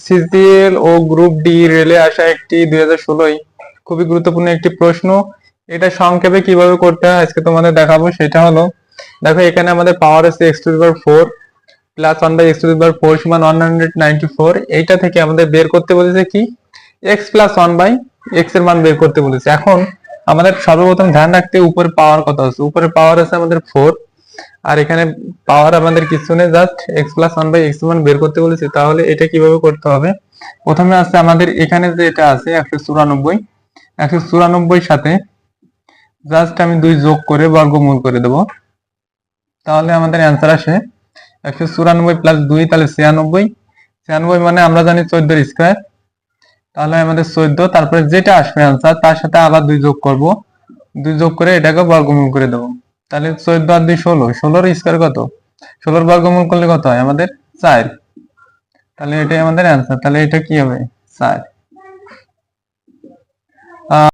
CGL ও group D রেলে আসা একটি 2016 খুবই গুরুত্বপূর্ণ একটি প্রশ্ন। এটা সংক্ষেপে কিভাবে করতে হয় আজকে তোমাদের দেখাবো। সেটা হলো, দেখো এখানে আমাদের পাওয়ার আছে x⁴ প্লাস 1/x⁴ সমান 194। এইটা থেকে আমাদের বের করতে বলেছে কি, x প্লাস 1/x এর মান বের করতে বলেছে। এখন আমাদের সর্বপ্রথম ধ্যান রাখতে উপরে পাওয়ার কথা আছে, উপরে পাওয়ার আছে আমাদের 4, আর এখানে পাওয়ার আমাদের কিছু নেই, জাস্ট x প্লাস 1/x মান বের করতে বলেছে। তাহলে এটা কিভাবে করতে হবে, প্রথমে আছে আমাদের এখানে যে এটা আছে 194 সাথে জাস্ট আমি 2 যোগ করে বর্গমূল করে দেব। তাহলে আমাদের অ্যান্সার আসে 194 প্লাস 2 তাহলে 96। 96 মানে আমরা জানি 14 এর স্কয়ার, তাহলে আমাদের 14। তারপরে যেটা আসবে অ্যান্সার তার সাথে আবার 2 যোগ করব, 2 যোগ করে এটাকে বর্গমূল করে দেব। তাহলে 14 আর 2 16, 16 এর স্কয়ার কত, 16 এর বর্গমূল করলে কত হয় আমাদের 4। তাহলে এটাই আমাদের অ্যান্সার। তাহলে এটা কি হবে 4।